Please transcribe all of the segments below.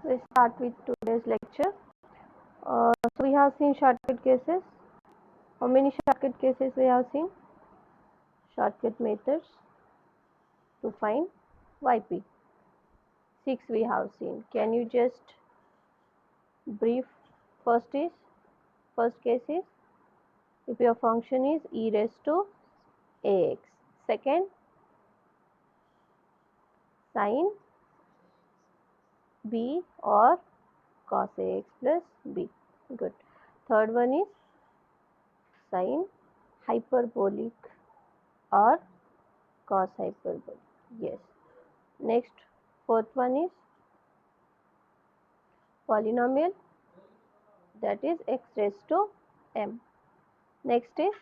We start with today's lecture. So we have seen shortcut cases. How many shortcut cases we have seen? Shortcut methods to find YP. 6 we have seen. Can you just brief first case is if your function is e raised to ax. Second, sin b or cos ax plus b. Good. Third one is sin hyperbolic or cos hyperbolic. Yes. Next, fourth one is polynomial, that is x raised to m. Next is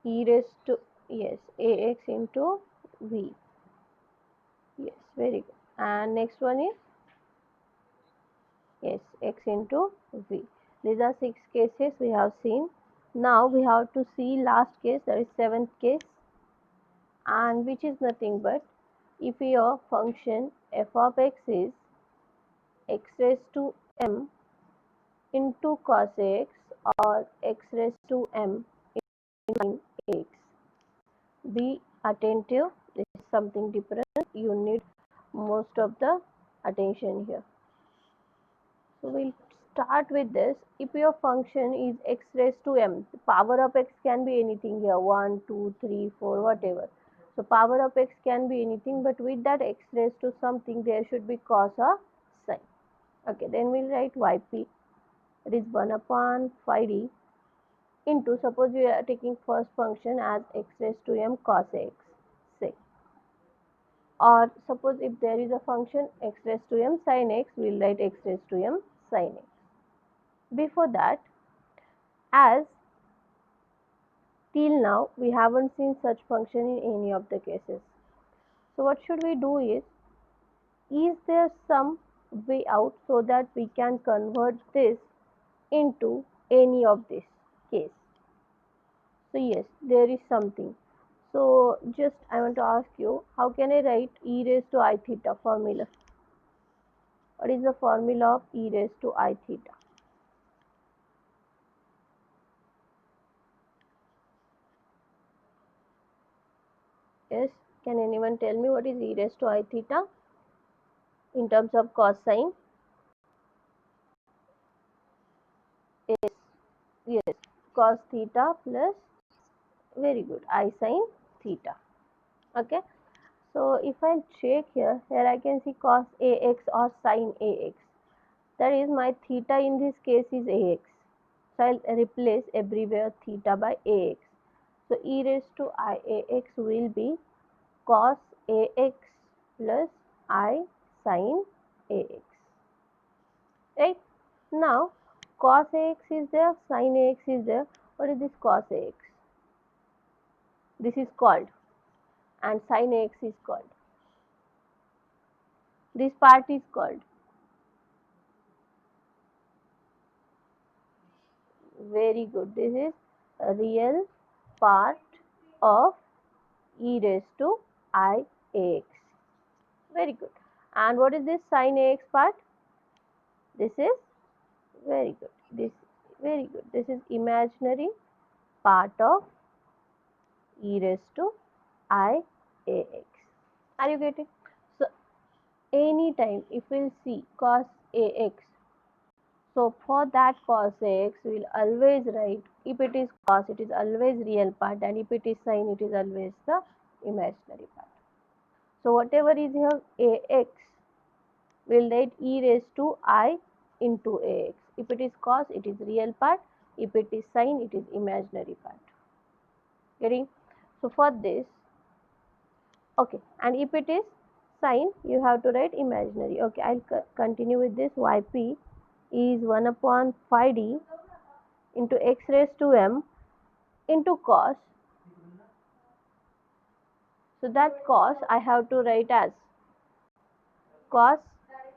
e raised to, yes, ax into v. Yes, very good. And next one is, yes, x into v. These are 6 cases we have seen. Now we have to see last case, that is 7th case, and which is nothing but if your function f of x is x raised to m into cos ax or x raised to m into sin ax. Be attentive, this is something different, you need most of the attention here. So we'll start with this. If your function is x raised to m, the power of x can be anything here, 1, 2, 3, 4, whatever. So power of x can be anything, but with that x raised to something, there should be cos or sin. Okay, then we'll write yp, that is 1 upon phi d into, suppose we are taking first function as x raised to m cos x, say. Or suppose if there is a function x raised to m sin x, we'll write x raised to m sin x. Before that, as till now we haven't seen such function in any of the cases. So what should we do is there some way out so that we can convert this into any of this case? So yes, there is something. So just I want to ask you, how can I write e raised to I theta formula? What is the formula of e raised to I theta? Yes, can anyone tell me what is e raised to I theta in terms of cosine? Yes, yes, cos theta plus, very good, I sin theta. Okay, so if I check here I can see cos ax or sin ax. That is, my theta in this case is ax. So I'll replace everywhere theta by ax. So e raised to I ax will be cos ax plus I sin ax. Right? Now cos ax is there, sin ax is there. What is this cos ax? This is called, and sin ax is called. This part is called. Very good. This is a real part of e raised to I ax. Very good. And what is this sin ax part? This is, very good. This, very good. This is imaginary part of e raised to I ax. Are you getting? So anytime if we'll see cos ax, so for that cos ax we'll always write, if it is cos it is always real part, and if it is sin it is always the imaginary part. So whatever is here ax, we'll write e raised to I into ax. If it is cos it is real part, if it is sin it is imaginary part. Getting? So for this, okay, and if it is sin you have to write imaginary. Okay, I'll continue with this. Yp is 1 upon phi d into x raised to m into cos. So that cos I have to write as cos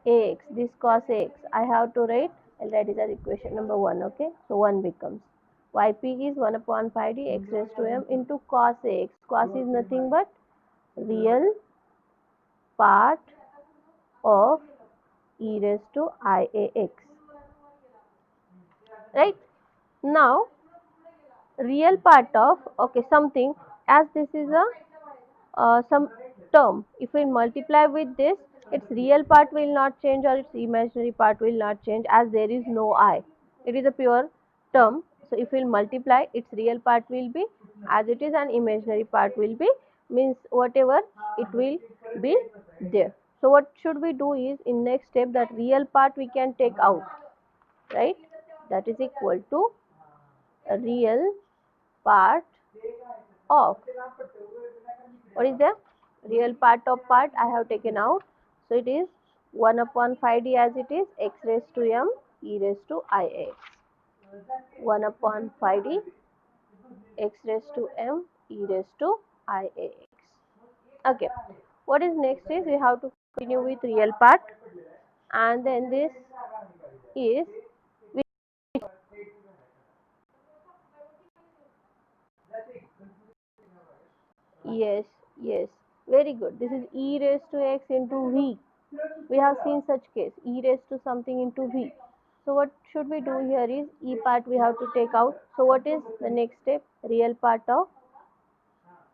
ax. This cos ax I have to write, I'll write it as equation number 1. Okay, so 1 becomes yp is 1 upon pi d x raised to m into cos ax. Cos is nothing but real part of e raised to IAX. Right? Now, real part of, okay, something, as this is a some term, if we multiply with this, its real part will not change or its imaginary part will not change, as there is no I. It is a pure term. So if we multiply, its real part will be as it is and imaginary part will be, means whatever it will be there. So what should we do is, in next step, that real part we can take out, right? That is equal to a real part of, what is the real part of part I have taken out. So it is 1 upon 5d, as it is x raised to m e raised to IAX. 1 upon 5d x raised to m e raised to IAX. Okay. What is next is, we have to continue with real part, and then this is, yes, yes, very good. This is e raised to x into v. We have seen such case, e raised to something into v. So what should we do here is, e part we have to take out. So what is the next step? Real part of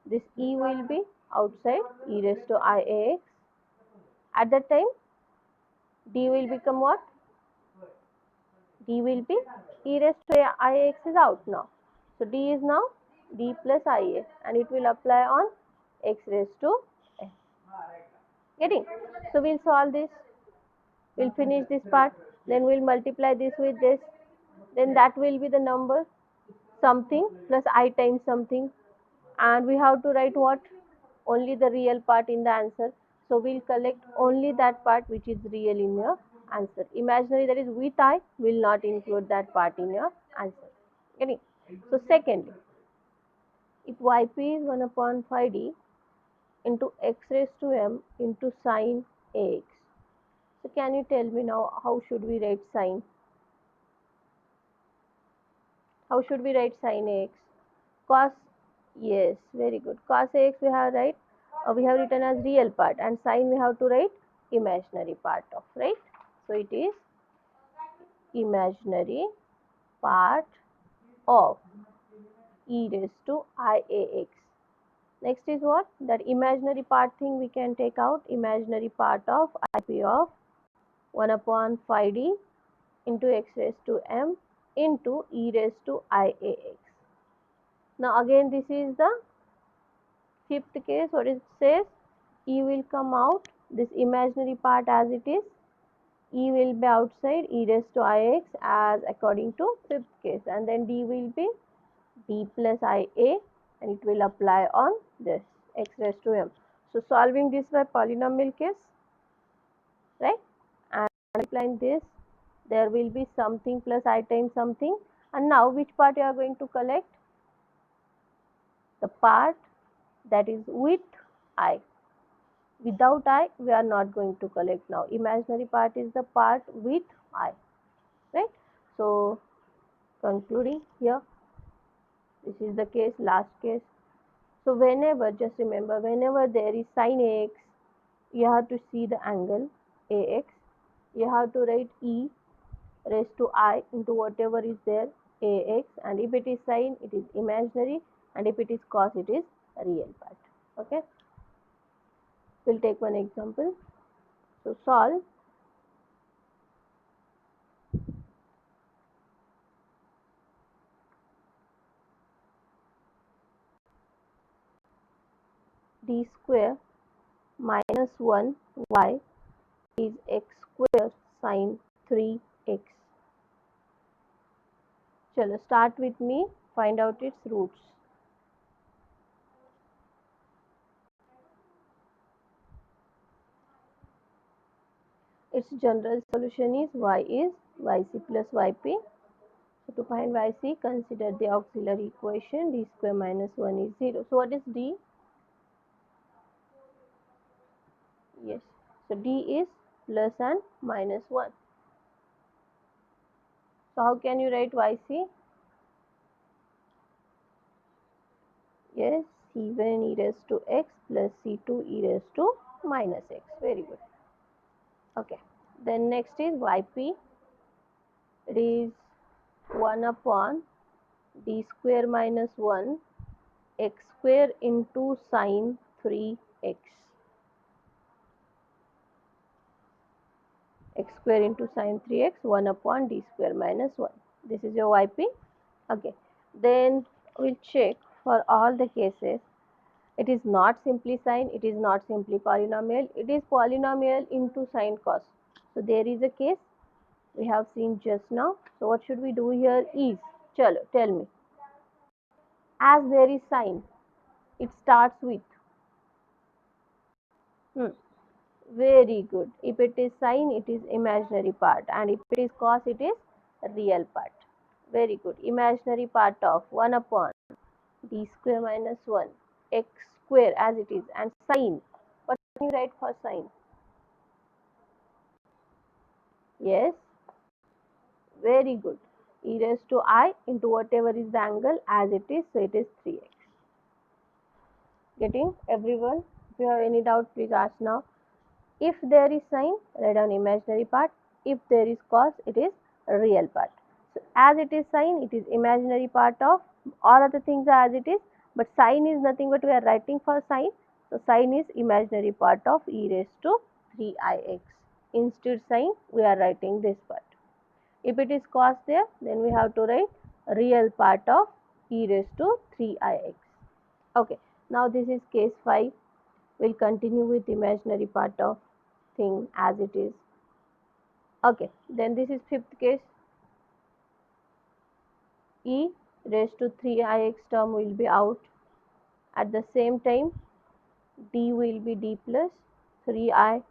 this e will be outside, e raised to IAX. At that time, d will become what? D will be e raised to IAX is out now. So d is now d plus IA, and it will apply on x raised to n. Getting? So we'll solve this. We'll finish this part. Then we'll multiply this with this. Then that will be the number something plus I times something. And we have to write what? Only the real part in the answer. So we'll collect only that part which is real in your answer. Imaginary, that is with I, will not include that part in your answer. Getting? So secondly, if yp is 1 upon 5d into x raised to m into sine ax. So can you tell me now, how should we write sine? How should we write sine ax? Cos, yes, very good. Cos ax we have we have written as real part, and sine we have to write imaginary part of, right? So it is imaginary part of e raised to IAX. Next is what? That imaginary part thing we can take out. Imaginary part of IP of 1 upon 5d into x raised to m into e raised to IAX. Now again, this is the fifth case. What it says? E will come out, this imaginary part as it is, e will be outside, e raised to IX as according to fifth case, and then d will be d plus IA, and it will apply on this x raised to m. So solving this by polynomial case, right, and multiplying this, there will be something plus I times something. And now which part you are going to collect? The part that is with I. Without I, we are not going to collect now. Imaginary part is the part with I, right? So concluding here, this is the case, last case. So whenever, just remember, whenever there is sine AX, you have to see the angle AX. You have to write E raised to I into whatever is there AX, and if it is sine, it is imaginary, and if it is cos, it is real part. Okay. We'll take one example. So solve d square minus 1 y is x square sine 3x. Chalo, start with me, find out its roots. Its general solution is y is yc plus yp. So to find yc, consider the auxiliary equation d square minus 1 is 0. So what is d? Yes. So d is plus and minus 1. So how can you write yc? Yes, c1 e raised to x plus c2 e raised to minus x. Very good. Okay, then next is yp. It is 1 upon d square minus 1 x square into sine 3x. X square into sine 3x, 1 upon d square minus 1. This is your yp. Okay, then we'll check for all the cases. It is not simply sine, it is not simply polynomial, it is polynomial into sine cos. So there is a case we have seen just now. So what should we do here is, chalo, tell me. As there is sine, it starts with, very good. If it is sine, it is imaginary part, and if it is cos, it is real part. Very good. Imaginary part of 1 upon d square minus 1 x square as it is, and sine. What can you write for sine? Yes, very good. E raised to I into whatever is the angle as it is, so it is 3x. Getting everyone? If you have any doubt, please ask now. If there is sine, write down imaginary part. If there is cos, it is real part. So as it is sine, it is imaginary part of all other things are as it is, but sine is nothing but we are writing for sine. So sine is imaginary part of e raised to 3ix. Instead sine, we are writing this part. If it is cos there, then we have to write real part of e raised to 3ix. Okay, now this is case 5. We'll continue with imaginary part of thing as it is. Okay, then this is fifth case. E raised to 3ix term will be out. At the same time, d will be d plus 3i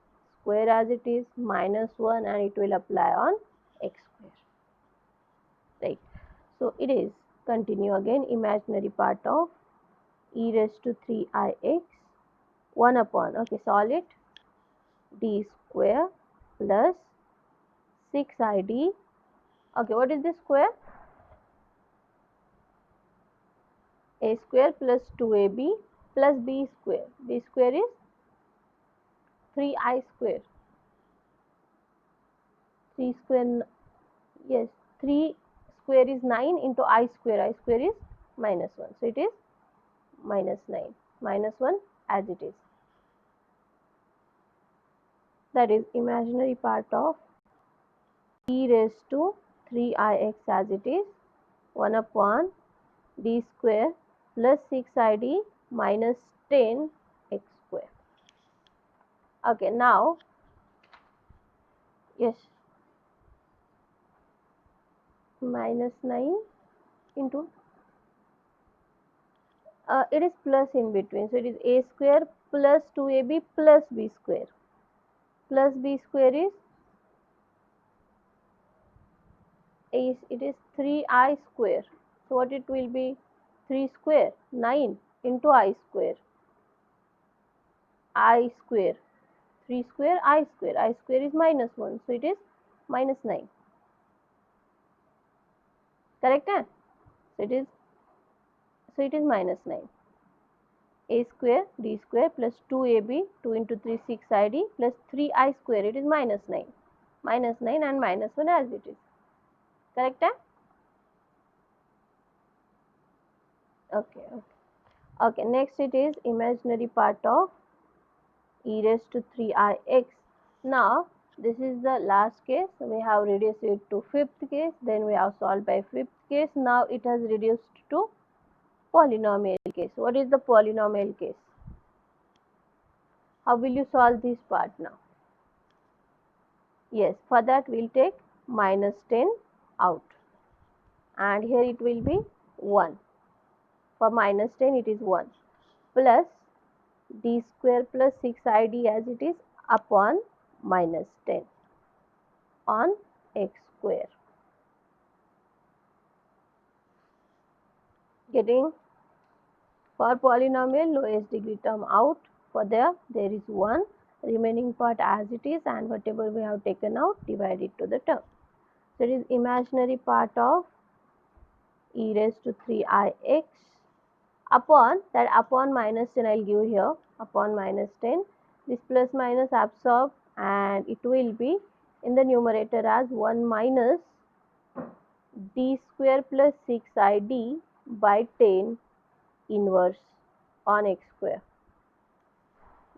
square as it is minus 1, and it will apply on x square. Right. So it is continue again imaginary part of e raised to 3ix 1 upon, okay, solve it, d square plus 6id. Okay, what is this square? A square plus 2ab plus b square. B square is 3i square. 3 square, yes, 3 square is 9 into I square. I square is minus 1. So it is minus 9. Minus 1 as it is. That is imaginary part of e raised to 3ix as it is 1 upon d square plus 6id minus 10 x square. Okay, now, yes, minus 9 into, it is plus in between. So it is a square plus 2ab plus b square. Plus b square is, it is 3i square. So what it will be? 3 square, 9 into I square. I square. 3 square, I square. I square is minus 1. So it is minus 9. Correct? Eh? So it is minus 9. A square d square plus 2ab, 2 into 3 6id plus 3i square, it is minus 9. Minus 9 and minus 1 as it is. Correct? Eh? Okay, okay. Okay, next it is imaginary part of e raised to 3ix. Now, this is the last case. We have reduced it to fifth case. Then we have solved by fifth case. Now, it has reduced to polynomial case. What is the polynomial case? How will you solve this part now? Yes, for that we will take minus 10 out. And here it will be 1. For minus 10 it is 1. Plus d square plus 6id as it is upon minus 10 on x square. Getting? For polynomial, lowest degree term out. For there is 1. Remaining part as it is, and whatever we have taken out, divide it to the term. So it is imaginary part of e raised to 3ix upon, that upon minus 10 I will give here, upon minus 10. This plus minus absorb and it will be in the numerator as 1 minus d square plus 6id by 10 inverse on x square.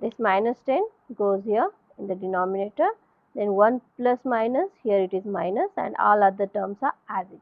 This minus 10 goes here in the denominator, then 1 plus minus, here it is minus, and all other terms are as it is.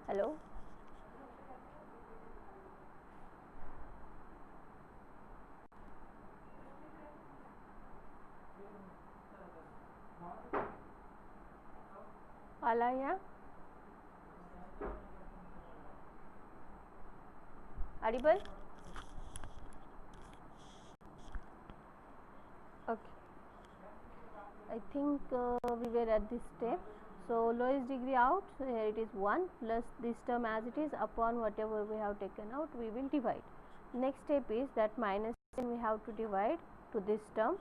Hello? Alaya? Audible? Okay. I think we were at this step. So lowest degree out, so here it is 1 plus this term as it is upon whatever we have taken out, we will divide. Next step is that minus 10 we have to divide to this term,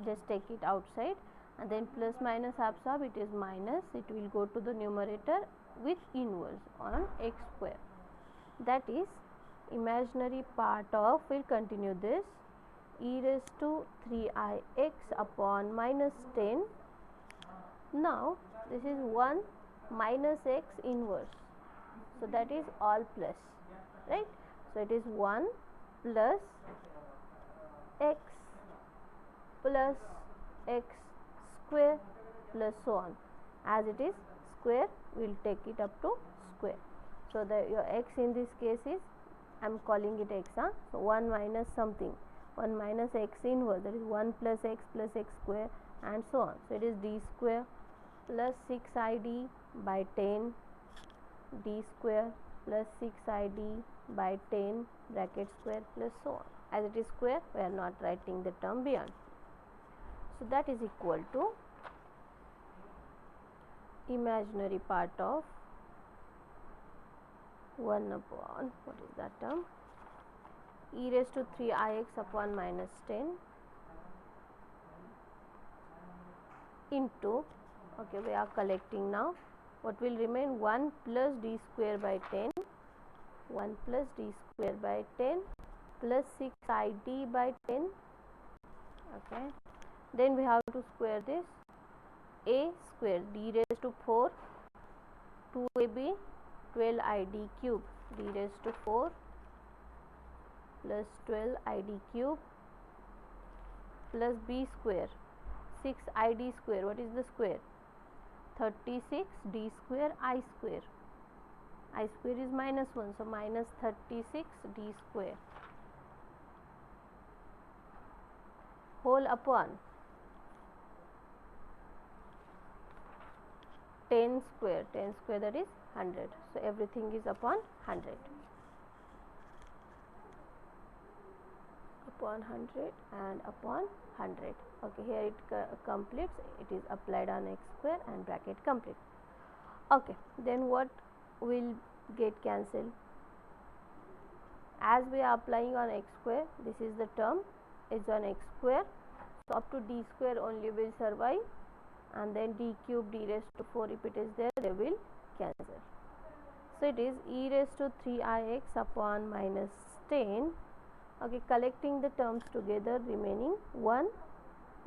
just take it outside, and then plus minus absorb, it is minus, it will go to the numerator with inverse on x square. That is imaginary part of, we will continue this, e raised to 3ix upon minus 10. Now this is 1 minus x inverse, so that is all plus, right? So it is 1 plus x plus x square plus so on, as it is square, we will take it up to square. So your x in this case is, I am calling it x, so 1 minus something, 1 minus x inverse, that is 1 plus x square, and so on. So it is d square plus 6id by 10 d square plus 6id by 10 bracket square plus so on. As it is square, we are not writing the term beyond. So that is equal to imaginary part of 1 upon, what is that term, e raised to 3ix upon minus 10 into, okay, we are collecting now, what will remain, 1 plus d square by 10, 1 plus d square by 10 plus 6id by 10, okay. Then we have to square this, a square d raised to 4, 2ab 12id cube, d raised to 4 plus 12id cube plus b square 6id square, what is the square, 36 d square I square is minus 1, so minus 36 d square whole upon 10 square, that is 100, so everything is upon 100, upon 100 and upon 100. Okay, here it completes, it is applied on x square and bracket complete. Okay, then what will get cancelled? As we are applying on x square, this is the term is on x square, so up to d square only will survive, and then d cube, d raised to 4, if it is there, they will cancel. So it is e raised to 3ix upon minus 10. Okay, collecting the terms together, remaining 1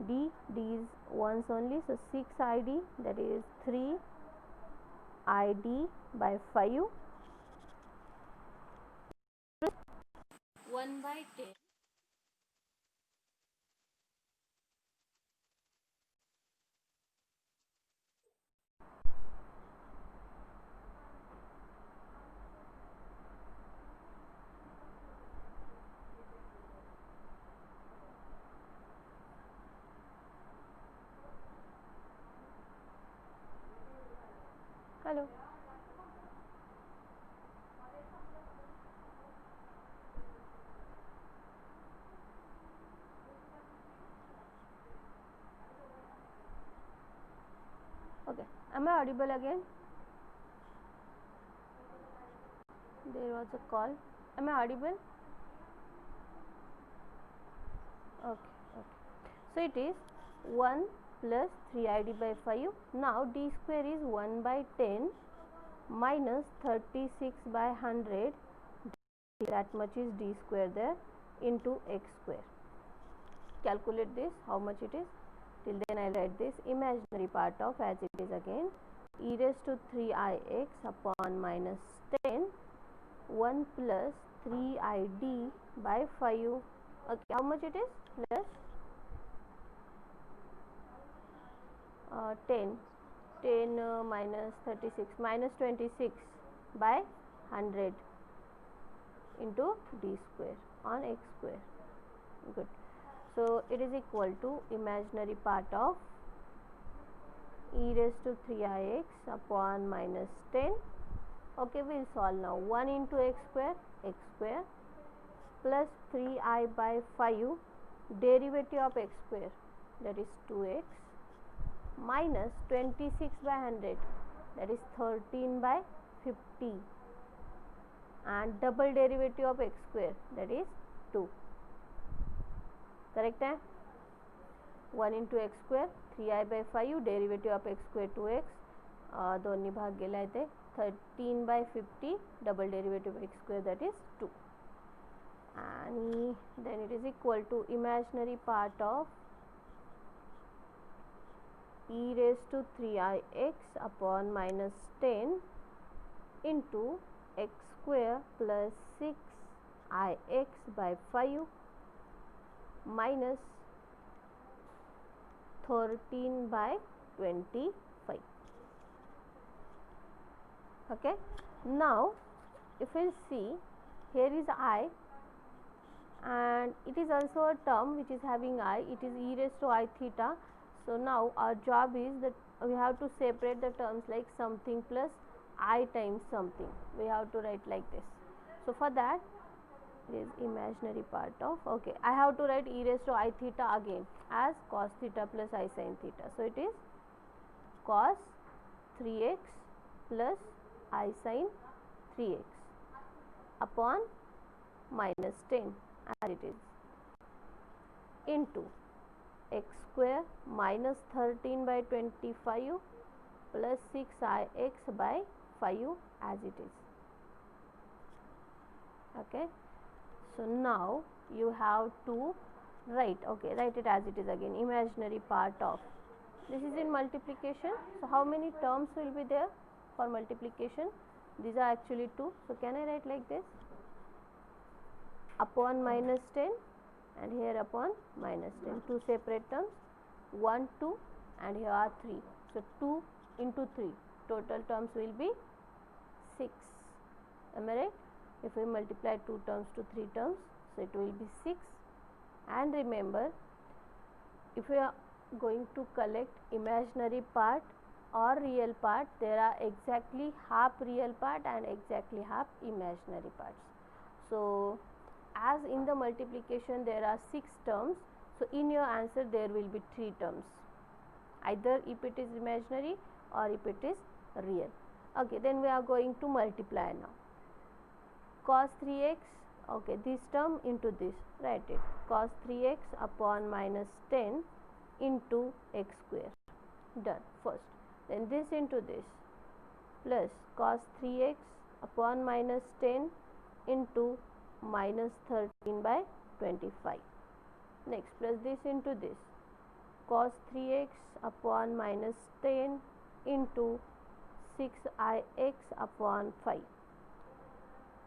d is ones only, so 6id, that is 3id by 5 1 by 10. चलो okay, am I audible again? There was a call. Am I audible? Okay, okay. So it is 1 plus 3id by 5. Now d square is 1 by 10 minus 36 by 100. That much is d square there into x square. Calculate this, how much it is. Till then I'll write this imaginary part of as it is again. E raised to 3ix upon minus 10 1 plus 3id by 5. Okay, how much it is? Plus 10 minus 36 minus 26 by 100 into d square on x square. Good. So it is equal to imaginary part of e raised to 3ix upon minus 10. Okay, we will solve now. 1 into x square plus 3i by 5 derivative of x square, that is 2x, minus 26 by 100, that is 13 by 50, and double derivative of x square, that is 2. Correct है? 1 into x square 3i by 5 derivative of x square 2x, दोन्ही भाग गेला इथे 13 by 50 double derivative of x square, that is 2, and then it is equal to imaginary part of e raised to 3ix upon minus 10 into x square plus 6ix by 5 minus 13 by 25. Okay, now if we see, here is I and it is also a term which is having I, it is e raised to I theta. So now our job is that we have to separate the terms like something plus I times something. We have to write like this. So for that, it is imaginary part of, okay, I have to write e raised to I theta again as cos theta plus I sin theta. So it is cos 3x plus I sin 3x upon minus 10 as it is into x square minus 13 by 25 plus 6ix by 5 as it is. Okay, so now you have to write, okay, write it as it is again, imaginary part of, this is in multiplication. So how many terms will be there for multiplication? These are actually 2. So can I write like this, upon minus 10 and here upon minus 10, 2 separate terms, 1 2 and here are 3. So 2 into 3, total terms will be 6. Am I right? If we multiply 2 terms to 3 terms, so it will be 6. And remember, if we are going to collect imaginary part or real part, there are exactly half real part and exactly half imaginary parts. So as in the multiplication there are 6 terms, so in your answer there will be 3 terms, either if it is imaginary or if it is real. Okay, then we are going to multiply now. Cos 3x, okay, this term into this, write it, cos 3x upon minus 10 into x square, done first. Then this into this plus cos 3x upon minus 10 into minus 13 by 25. Next plus this into this, cos 3x upon minus 10 into 6ix upon 5.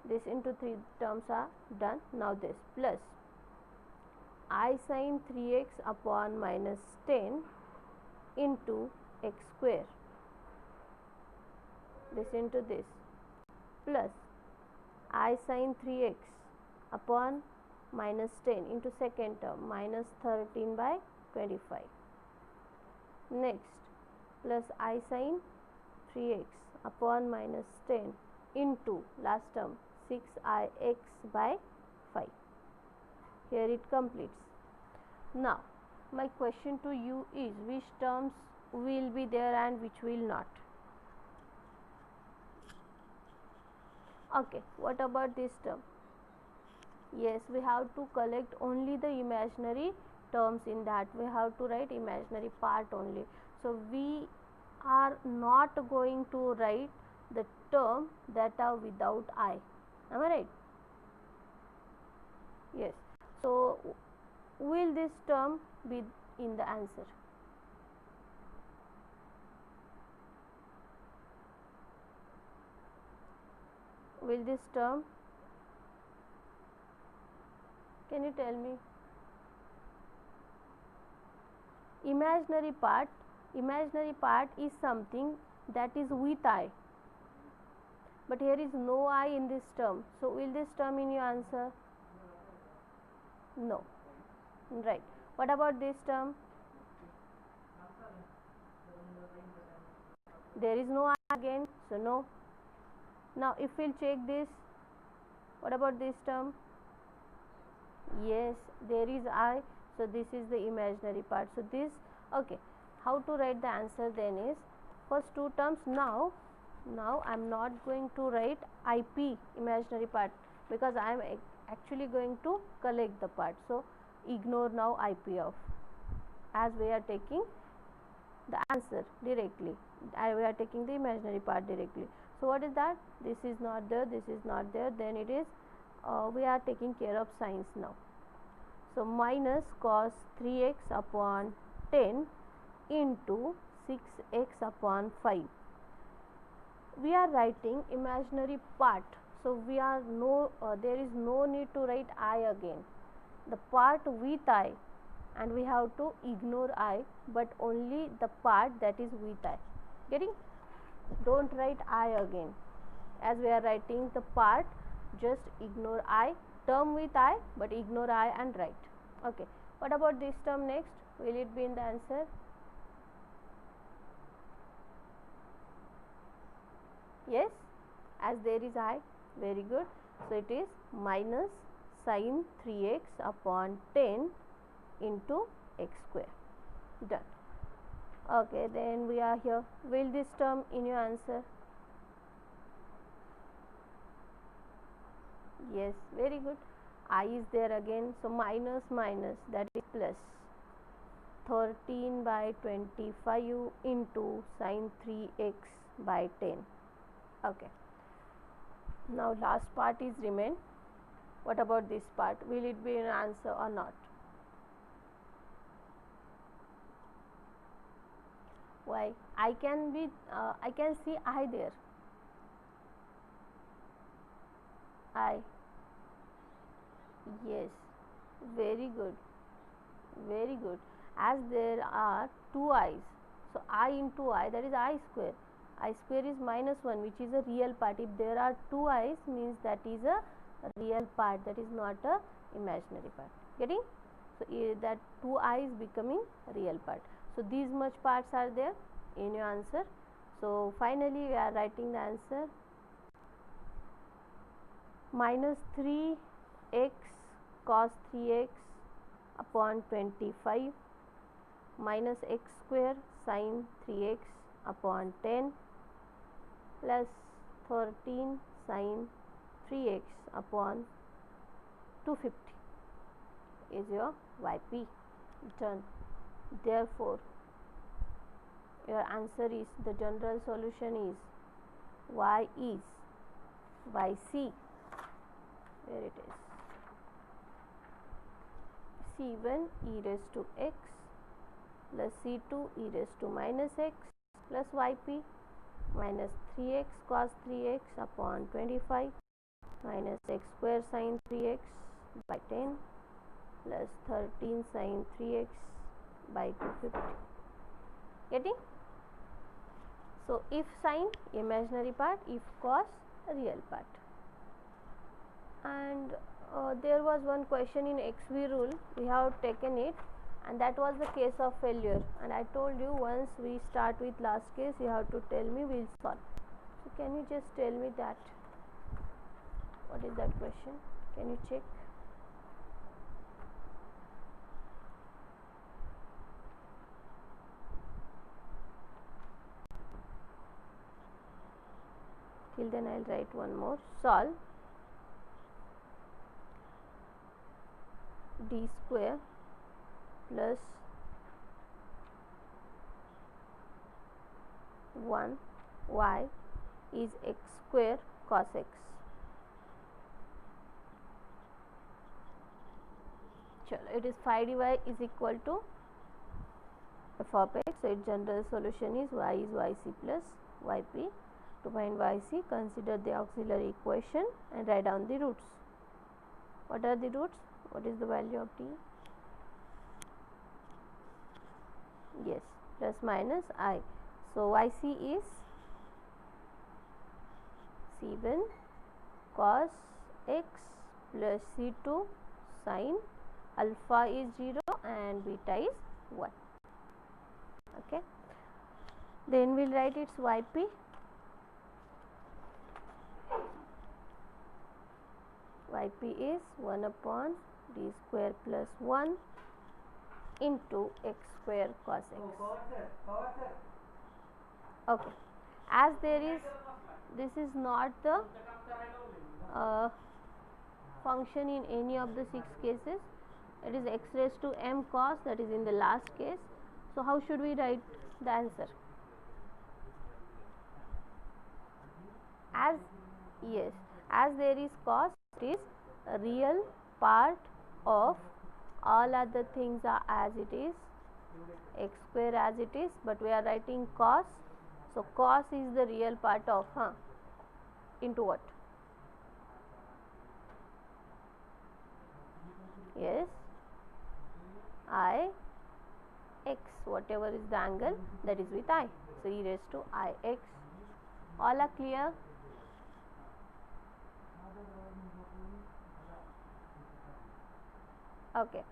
This into 3 terms are done. Now this plus I sin 3x upon minus 10 into x square, this into this plus I sin 3x upon minus 10 into second term minus 13 by 25. Next plus I sin 3x upon minus 10 into last term 6ix by 5. Here it completes. Now my question to you is, which terms will be there and which will not? Okay, what about this term? Yes, we have to collect only the imaginary terms in that. We have to write imaginary part only. So we are not going to write the term that are without I. Am I right? Yes. So will this term be in the answer? Will this term, can you tell me? Imaginary part is something that is with I, but here is no I in this term. So will this term in your answer? No. Right. What about this term? There is no I again, so no. Now if we'll check this, what about this term? Yes, there is I, so this is the imaginary part. So this, okay, how to write the answer then is, first two terms. Now I am not going to write IP imaginary part, because I am actually going to collect the part. So ignore now IP off, as we are taking the answer directly. We are taking the imaginary part directly. So what is that? This is not there, this is not there, then it is we are taking care of signs now. So minus cos 3x upon 10 into 6x upon 5. We are writing imaginary part, so we are there is no need to write I again. The part with I, and we have to ignore I, but only the part that is with I. Getting? Don't write I again. As we are writing the part, just ignore I, term with I, but ignore I and write. Okay. What about this term next? Will it be in the answer? Yes, as there is I. Very good. So it is minus sin 3x upon 10 into x square. Done. Okay, then we are here. Will this term in your answer? Yes, very good. I is there again, so minus minus, that is plus 13 by 25 into sin 3x by 10. Okay. Now last part is remain. What about this part? Will it be an answer or not? Why? I can see I there. I. Yes. Very good. Very good. As there are two i's, so I into I, that is I square. I square is minus 1, which is a real part. If there are two i's, means that is a real part, that is not a imaginary part. Getting? So that two i's becoming real part. So these much parts are there in your answer. So finally we are writing the answer. Minus 3x cos 3x upon 25 minus x square sin 3x upon 10 plus 13 sin 3x upon 250 is your YP. Done. Therefore your answer is, the general solution is Y is YC. Where it is? C1 e raised to x plus C2 e raised to minus x plus YP minus 3x cos 3x upon 25 minus x square sin 3x by 10 plus 13 sin 3x by 250. Getting? So if sin, imaginary part, if cos, real part. And there was one question in XV rule, we have taken it, and that was the case of failure, and I told you once we start with last case, you have to tell me, we'll solve. So can you just tell me that? What is that question? Can you check? Till then I'll write one more. Solve d square plus 1 y is x square cos x. It is phi dy is equal to f of x. So its general solution is y is yc plus yp. To find yc, consider the auxiliary equation and write down the roots. What are the roots? What is the value of t? Yes, plus minus I. So yc is c1 cos x plus c2 sin alpha is 0 and beta is 1. Okay. Then we will write its yp. Yp is 1 upon d square plus 1 into x square cos x. Okay. As there is, this is not the function in any of the 6 cases. It is x raised to m cos, that is in the last case. So how should we write the answer? As yes, as there is cos, it is a real part of all other things are as it is, x square as it is, but we are writing cos. So cos is the real part of into what? Yes, I x, whatever is the angle, that is with I. So e raised to I x. All are clear? Okay.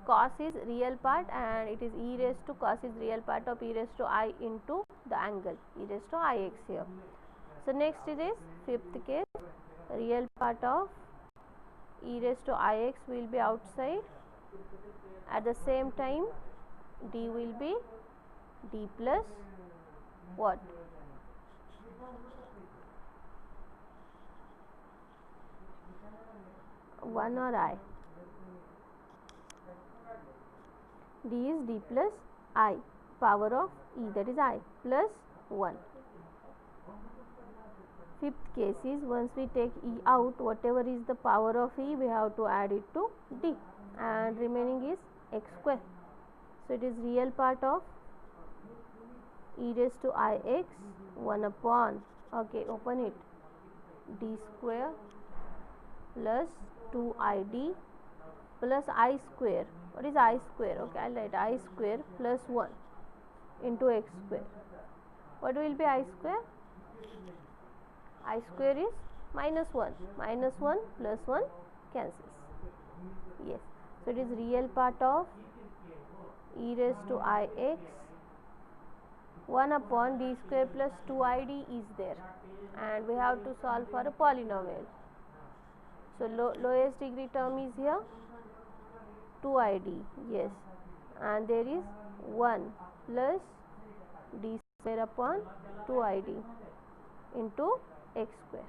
Cos is real part and it is e raised to, cos is real part of e raised to I into the angle e raised to I x here. So next it is fifth case, real part of e raised to I x will be outside. At the same time d will be d plus what? One or I. D is d plus I, power of e, that is I, plus 1. Fifth case is, once we take e out, whatever is the power of e, we have to add it to d, and remaining is x square. So it is real part of e raised to I x 1 upon, okay, open it, d square plus 2id plus I square. What is I square? Okay, I'll write I square plus 1 into x square. What will be I square? I square is minus 1. Minus 1 plus 1 cancels. Yes. So it is real part of e raised to I x 1 upon d square plus 2id is there, and we have to solve for a polynomial. So lowest degree term is here 2id, yes, and there is 1 plus d square upon 2id into x square,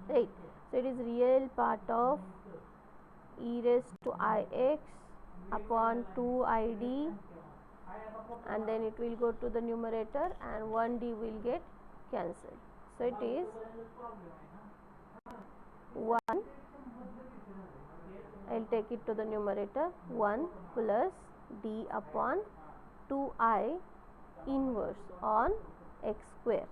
right. So it is real part of e raised to I x upon 2id, and then it will go to the numerator and 1d will get cancelled. So it is 1, I will take it to the numerator, 1 plus d upon 2I inverse on x square.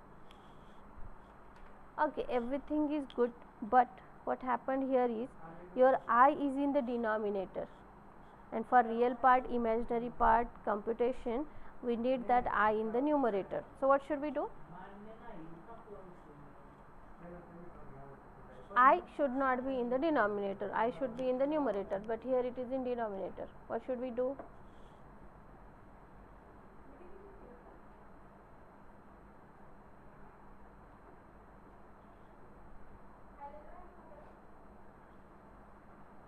Okay, everything is good, but what happened here is your I is in the denominator, and for real part, imaginary part computation, we need that I in the numerator. So what should we do? I should not be in the denominator, I should be in the numerator, but here it is in denominator. What should we do?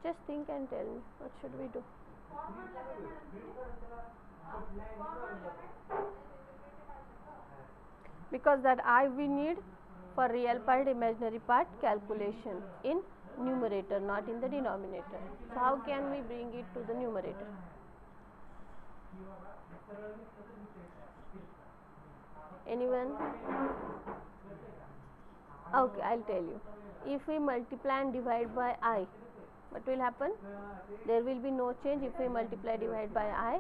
Just think and tell me, what should we do? Because that I we need for real part imaginary part calculation in numerator, not in the denominator. So how can we bring it to the numerator? Anyone? Okay, I'll tell you. If we multiply and divide by I, what will happen? There will be no change if we multiply divide by I,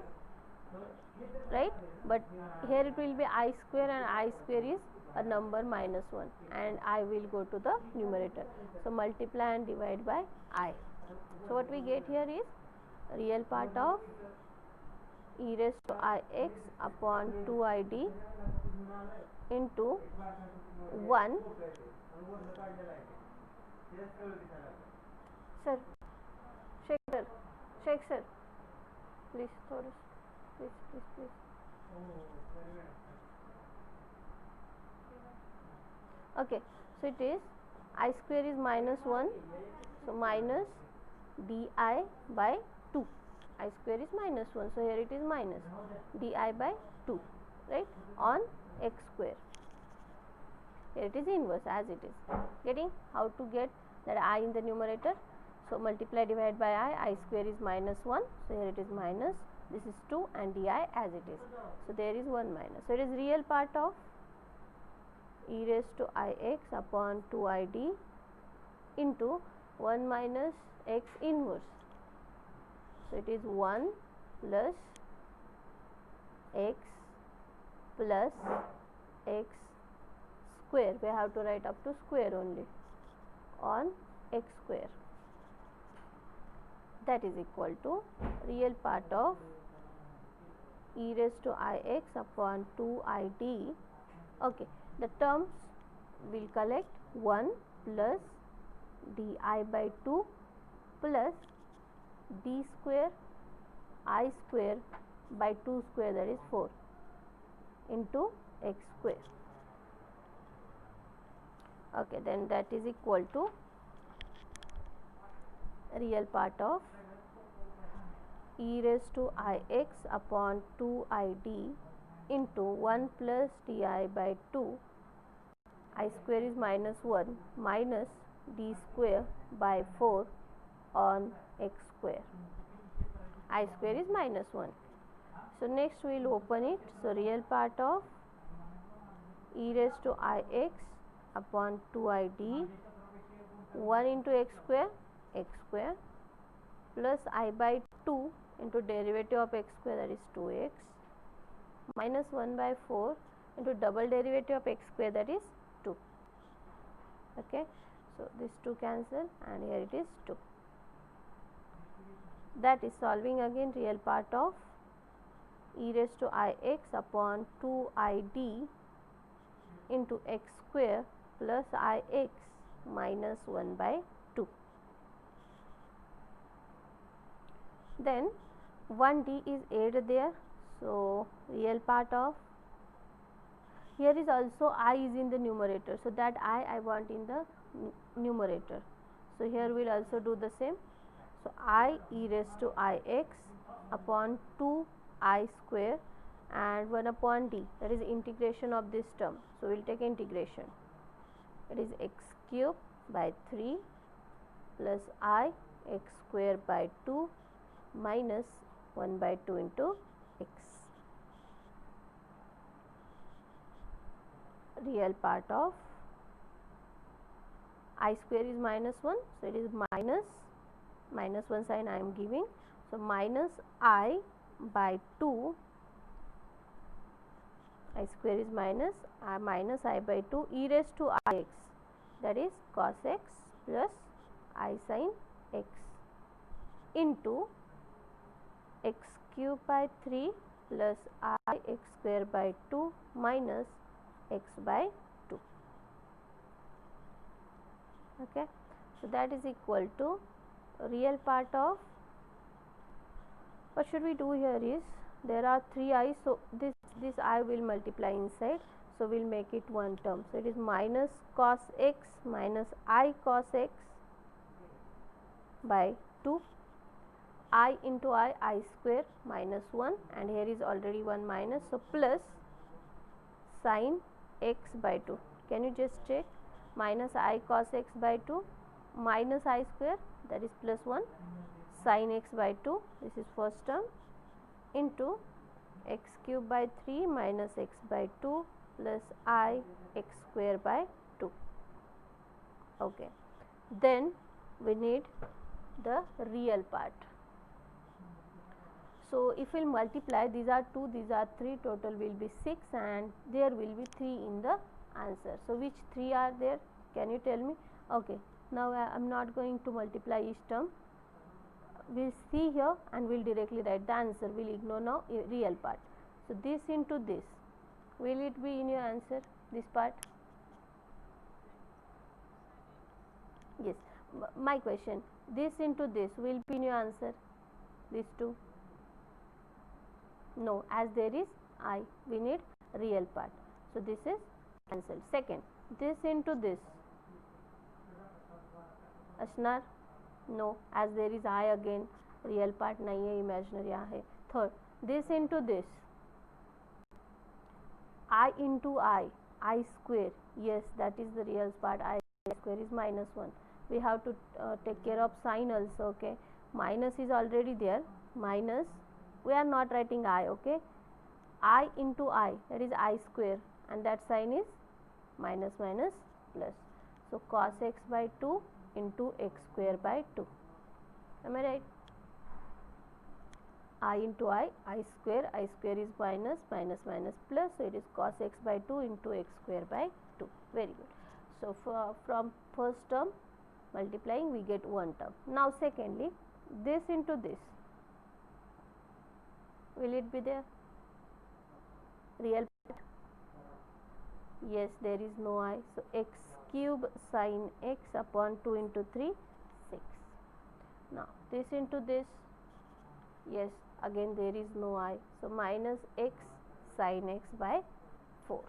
right? But here it will be I square, and I square is a number minus 1, and I will go to the numerator. So multiply and divide by I. So what we get here is real part of e raised to ix upon 2id into 1. Sir, Sheikh sir, please, please. Okay, so it is I square is minus 1, so minus di by 2. I square is minus 1, so here it is minus di by 2, right, on x square. Here it is inverse as it is. Getting how to get that I in the numerator? So multiply divide by I square is minus 1, so here it is minus, this is 2, and di as it is. So there is 1 minus. So it is real part of e raised to ix upon 2id into 1 minus x inverse. So it is 1 plus x plus x square. We have to write up to square only on x square. That is equal to real part of e raised to ix upon 2id. Okay, the terms will collect 1 plus di by 2 plus d square I square by 2 square, that is 4, into x square. Okay, then that is equal to real part of e raised to ix upon 2id into 1 plus di by 2, I square is minus 1 minus d square by 4 on x square. I square is minus 1. So next we will open it. So real part of e raised to ix upon 2id, 1 into x square plus I by 2 into derivative of x square, that is 2x, minus 1 by 4 into double derivative of x square, that is 2. Okay, so this 2 cancel, and here it is 2. That is solving again real part of e raised to ix upon 2id into x square plus ix minus 1 by 2. Then 1d is added there, so real part of, here is also I is in the numerator, so that I want in the numerator. So here we will also do the same. So I e raised to ix upon 2I square and 1 upon d, that is integration of this term. So we will take integration. It is x cube by 3 plus I x square by 2 minus 1 by 2 into x. Real part of I square is minus 1, so it is minus 1 sign I am giving. So minus I by 2, I square is minus I by 2 e raised to ix, that is cos x plus I sin x, into x cube by 3 plus I x square by 2 minus x by 2. Okay, so that is equal to real part of, what should we do here is, there are 3 i's, so this I will multiply inside, so we will make it one term. So it is minus cos x minus I cos x by 2, I into I square minus 1, and here is already 1 minus, so plus sin x by 2. Can you just check? Minus I cos x by 2 minus I square, that is plus 1, sin x by 2, this is first term, into x cube by 3 minus x by 2 plus I x square by 2. Okay, then we need the real part. So if we will multiply, these are 2, these are 3, total will be 6, and there will be 3 in the answer. So which 3 are there? Can you tell me? Okay, now I am not going to multiply each term. We will see here and we will directly write the answer. We will ignore now real part. So this into this, will it be in your answer, this part? Yes. My question, this into this will be in your answer, these two? No, as there is I, we need real part. So this is cancelled. Second, this into this, Ashnar? No, as there is I again, real part nahi hai, imaginary hai. Third, this into this, I into I square, yes, that is the real part. I square is minus 1. We have to take care of sign also, okay. Minus is already there, minus, we are not writing I, okay. I into I, that is I square, and that sign is minus minus plus. So cos x by 2 into x square by 2. Am I right? I into I square is minus, minus minus plus, so it is cos x by 2 into x square by 2. Very good. So from first term multiplying we get one term. Now secondly, this into this, will it be there? Real part? Yes, there is no I. So x cube sin x upon 2 into 3, 6. Now this into this, yes, again there is no I. So minus x sin x by 4.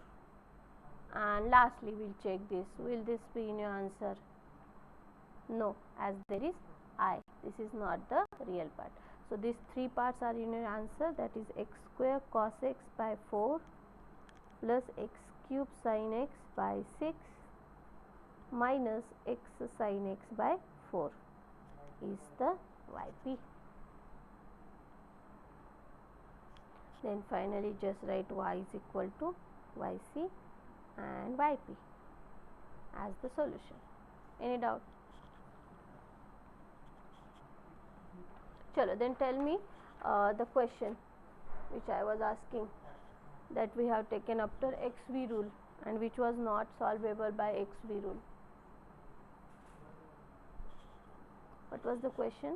And lastly we will check this. Will this be in your answer? No, as there is I. This is not the real part. So these three parts are in your answer, that is x square cos x by 4 plus x cube sin x by 6 minus x sin x by 4 is the YP. Then finally just write y is equal to yc and yp as the solution. Any doubt? Chalo, then tell me the question which I was asking, that we have taken after XV rule and which was not solvable by XV rule. What was the question?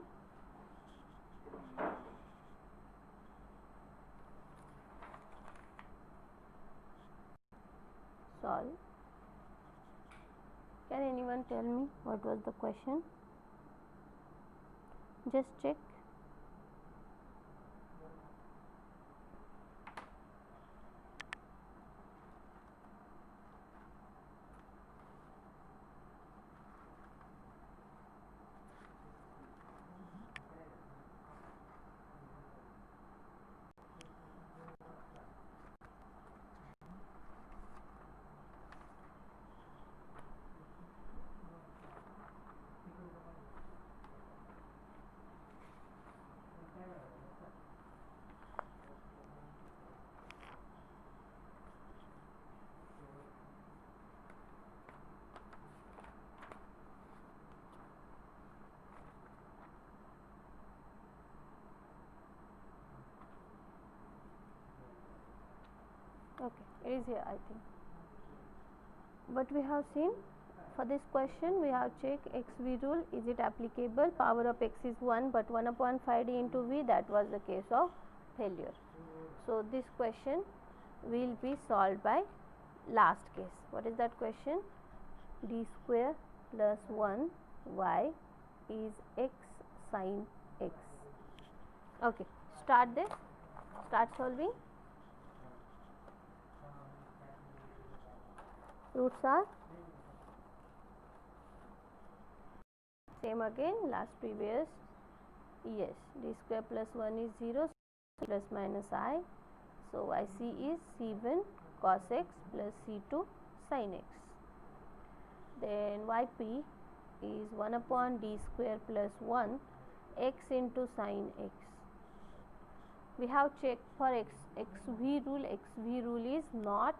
Solve. Can anyone tell me what was the question? Just check. Okay, it is here, I think. But we have seen for this question, we have checked XV rule, is it applicable? Power of x is 1, but 1 upon 5d into v, that was the case of failure. So this question will be solved by last case. What is that question? D square plus 1 y is x sin x. Okay, start this, start solving. Roots are same again, last previous Yes, d square plus 1 is 0, so plus minus I. So yc is c1 cos x plus c2 sin x. Then yp is 1 upon d square plus 1 x into sin x. We have checked for xv rule. Xv rule is not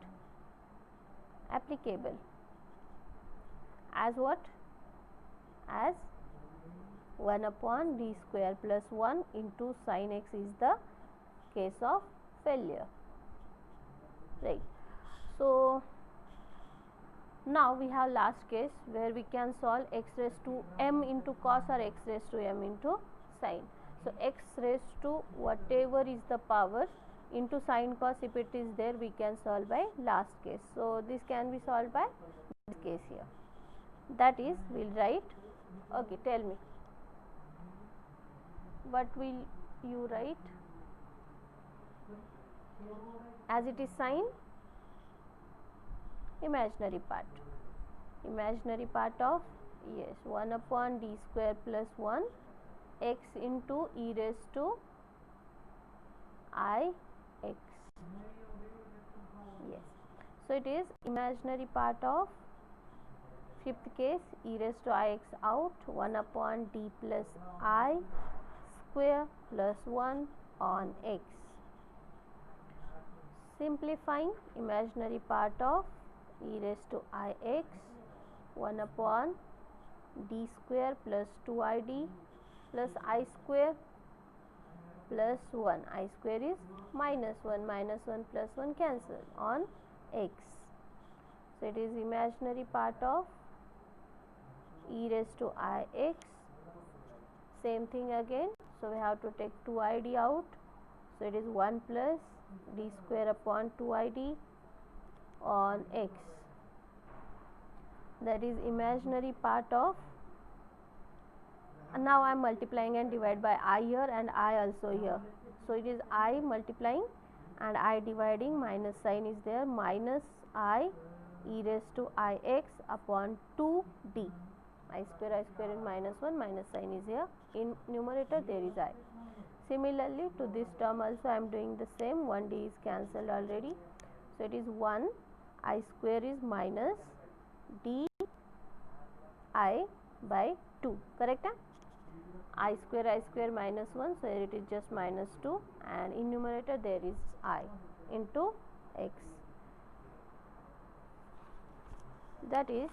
applicable. As what? As 1 upon d square plus 1 into sin x is the case of failure, right? So now we have last case where we can solve x raised to m into cos or x raised to m into sin. So x raised to whatever is the power into sin cos, if it is there, we can solve by last case. So this can be solved by this case here. That is, we will write, okay, tell me, what will you write? As it is sin, imaginary part of, yes, 1 upon d square plus 1 x into e raised to I x. Yes, so it is imaginary part of fifth case, e raised to I x out, 1 upon d plus I square plus 1 on x. Simplifying, imaginary part of e raised to I x, 1 upon d square plus 2id plus I square plus 1. I square is minus 1 plus 1 cancel on x. So it is imaginary part of e raised to I x. Same thing again. So we have to take 2id out. So it is 1 plus d square upon 2id on x. That is imaginary part of. And now I am multiplying and divide by I here and I also here. So it is I multiplying and I dividing, minus sign is there, minus I e raised to I x upon 2d. I square is minus 1, minus sign is here. In numerator there is I. Similarly to this term also I am doing the same. 1d is cancelled already. So it is 1 I square is minus d I by 2. Correct? I square minus 1. So here it is just minus 2. And in numerator there is I into x. That is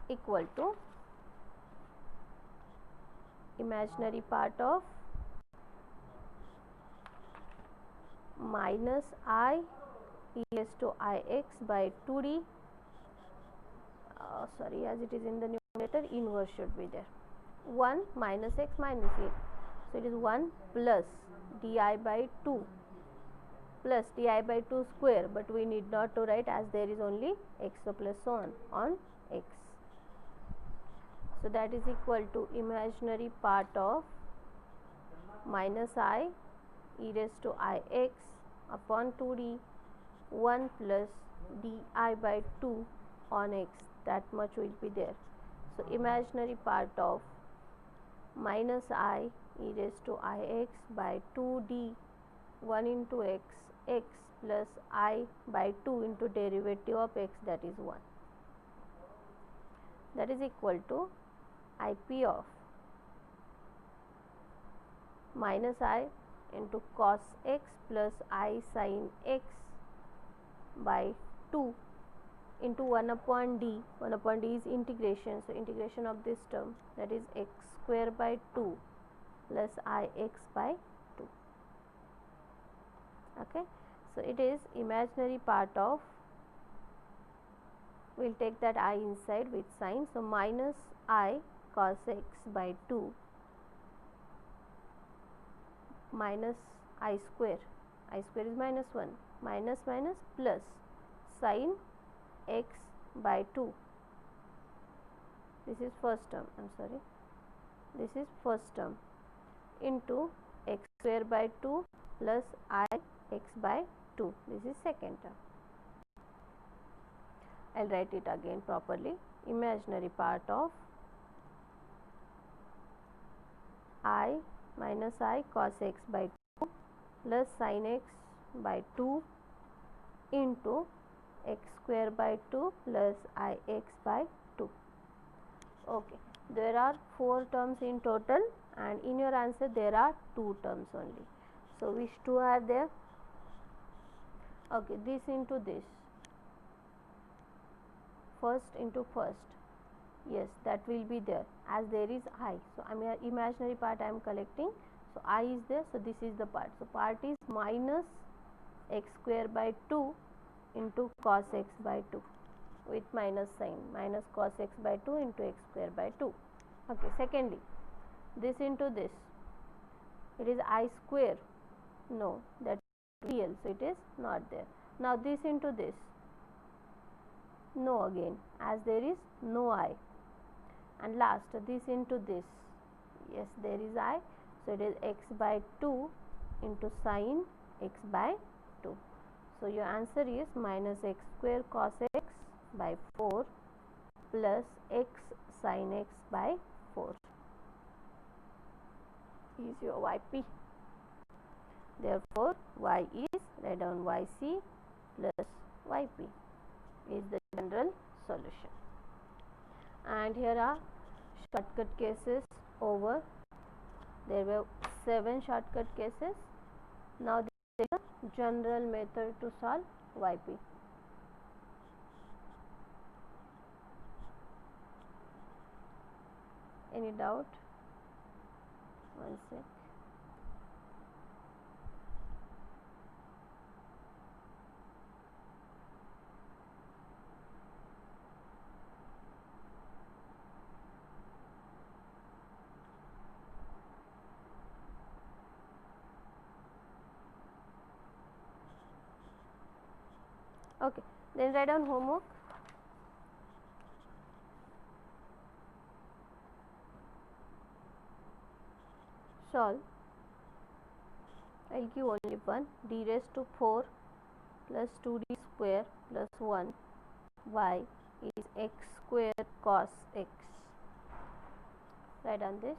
equal to imaginary part of minus I e raised to I x by 2d. Sorry, as it is in the numerator, inverse should be there. 1 minus x minus a. So it is 1 plus di by 2 plus di by 2 square, but we need not to write as there is only x, so plus on x. So that is equal to imaginary part of minus I e raised to I x upon 2d 1 plus di by 2 on x. That much will be there. So imaginary part of minus I e raised to I x by 2d 1 into x plus I by 2 into derivative of x, that is 1. That is equal to IP of minus I into cos x plus I sin x by 2 into 1 upon d. 1 upon d is integration. So integration of this term, that is x square by 2 plus I x by 2. Okay. So it is imaginary part of, we will take that I inside with sign. So minus I cos x by 2 minus I square is minus 1, minus plus sin x by 2. This is first term, I am sorry, this is first term, into x square by 2 plus I x by 2. This is second term. I'll write it again properly. Imaginary part of I minus I cos x by 2 plus sin x by 2 into x square by 2 plus ix by 2. Okay, there are 4 terms in total, and in your answer there are 2 terms only. So which 2 are there? Okay, this into this, first into first, yes, that will be there, as there is I. So I mean imaginary part I am collecting, so I is there, so this is the part. So part is minus x square by 2 into cos x by 2 with minus sign, minus cos x by 2 into x square by 2. Okay, secondly, this into this, it is I square, no, that is real, so it is not there. Now this into this, no again, as there is no I. And last, this into this, yes, there is I, so it is x by 2 into sin x by 2. So your answer is minus x square cos x by 4 plus x sin x by 4 is your YP. Therefore, Y is, write down YC plus YP is the general solution. And here are shortcut cases over. There were 7 shortcut cases. Now there is a general method to solve YP. Any doubt? One sec. Okay, then write down homework. Solve. I'll give only one. D raised to 4 plus 2d square plus 1 y is x square cos x. Write down this.